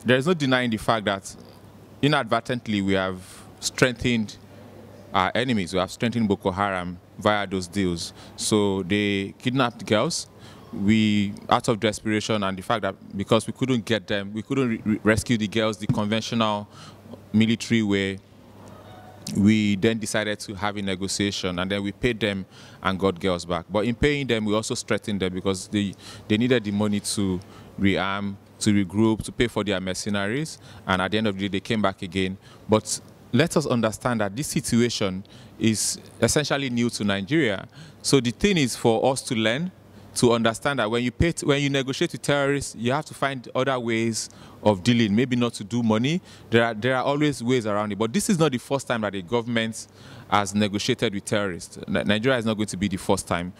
There is no denying the fact that inadvertently we have strengthened our enemies. We have strengthened Boko Haram via those deals. So they kidnapped girls. We, out of desperation and the fact that because we couldn't get them, we couldn't rescue the girls the conventional military way, we then decided to have a negotiation, and then we paid them and got girls back. But in paying them, we also strengthened them because they needed the money to rearm, to regroup, to pay for their mercenaries, and at the end of the day, they came back again. But let us understand that this situation is essentially new to Nigeria. So the thing is for us to learn, to understand that when you negotiate with terrorists, you have to find other ways of dealing, maybe not to do money. There are always ways around it. But this is not the first time that a government has negotiated with terrorists. Nigeria is not going to be the first time.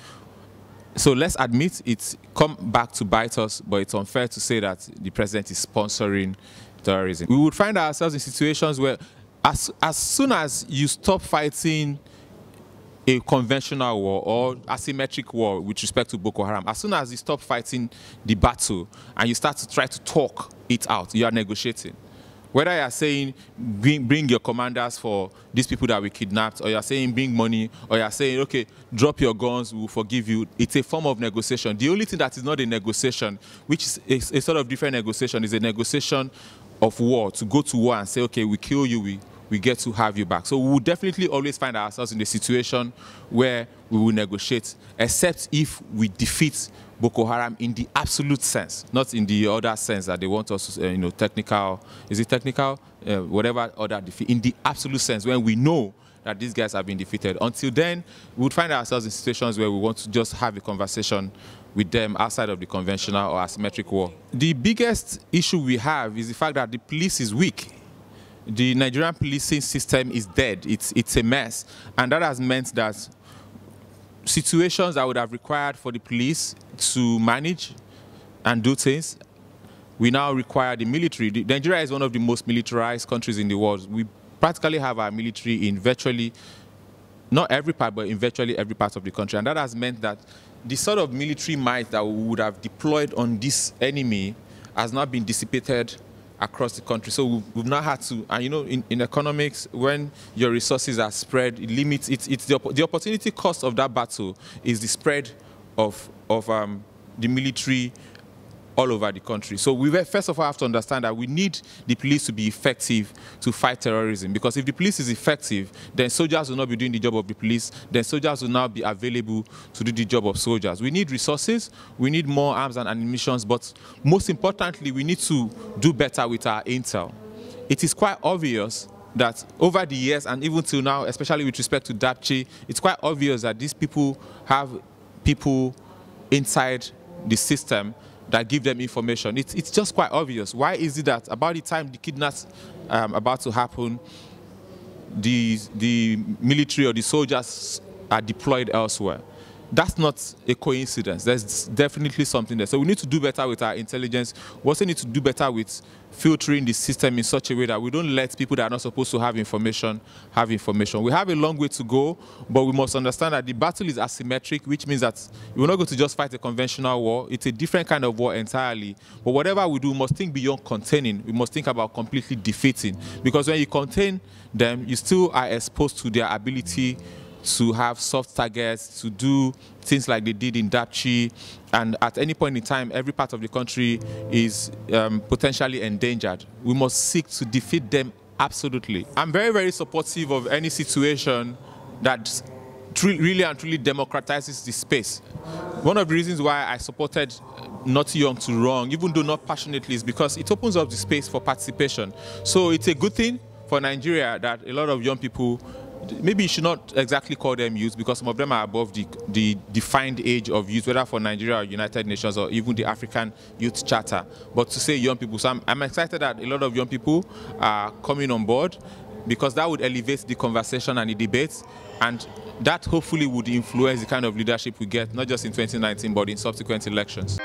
So let's admit it's come back to bite us, but it's unfair to say that the president is sponsoring terrorism. We would find ourselves in situations where as soon as you stop fighting a conventional war or asymmetric war with respect to Boko Haram, as soon as you stop fighting the battle and you start to try to talk it out, you are negotiating. Whether you are saying bring your commanders for these people that we kidnapped, or you are saying bring money, or you are saying, okay, drop your guns, we'll forgive you, it's a form of negotiation. The only thing that is not a negotiation, which is a sort of different negotiation, is a negotiation of war, to go to war and say, okay, we kill you, we get to have you back. So we will definitely always find ourselves in a situation where we will negotiate, except if we defeat Boko Haram in the absolute sense, not in the other sense that they want us to, technical, is it technical? Whatever other defeat, in the absolute sense, when we know that these guys have been defeated. Until then, we would find ourselves in situations where we want to just have a conversation with them outside of the conventional or asymmetric war. The biggest issue we have is the fact that the police is weak. The Nigerian policing system is dead. It's a mess. And that has meant that situations that would have required for the police to manage and do things, we now require the military. Nigeria is one of the most militarized countries in the world. We practically have our military in virtually, not every part, but in virtually every part of the country. And that has meant that the sort of military might that we would have deployed on this enemy has not been dissipated across the country. So we've not had to, and in economics, when your resources are spread, it limits, it's the opportunity cost of that battle is the spread of the military all over the country. So we first of all have to understand that we need the police to be effective to fight terrorism, because if the police is effective, then soldiers will not be doing the job of the police, then soldiers will now be available to do the job of soldiers. We need resources, we need more arms and ammunition, but most importantly, we need to do better with our intel. It is quite obvious that over the years, and even till now, especially with respect to Dapchi, it's quite obvious that these people have people inside the system that give them information. It's just quite obvious. Why is it that about the time the kidnaps about to happen, the military or the soldiers are deployed elsewhere? That's not a coincidence. There's definitely something there. So we need to do better with our intelligence. We also need to do better with filtering the system in such a way that we don't let people that are not supposed to have information have information. We have a long way to go, but we must understand that the battle is asymmetric, which means that we're not going to just fight a conventional war. It's a different kind of war entirely. But whatever we do, we must think beyond containing. We must think about completely defeating. Because when you contain them, you still are exposed to their ability to have soft targets, to do things like they did in Dapchi, and at any point in time, every part of the country is potentially endangered. We must seek to defeat them absolutely. I'm very, very supportive of any situation that really and truly democratizes the space. One of the reasons why I supported Not Young to Wrong, even though not passionately, is because it opens up the space for participation. So it's a good thing for Nigeria that a lot of young people, maybe you should not exactly call them youth, because some of them are above the defined age of youth, whether for Nigeria or United Nations or even the African Youth Charter. But to say young people, so I'm excited that a lot of young people are coming on board, because that would elevate the conversation and the debate, and that hopefully would influence the kind of leadership we get, not just in 2019, but in subsequent elections.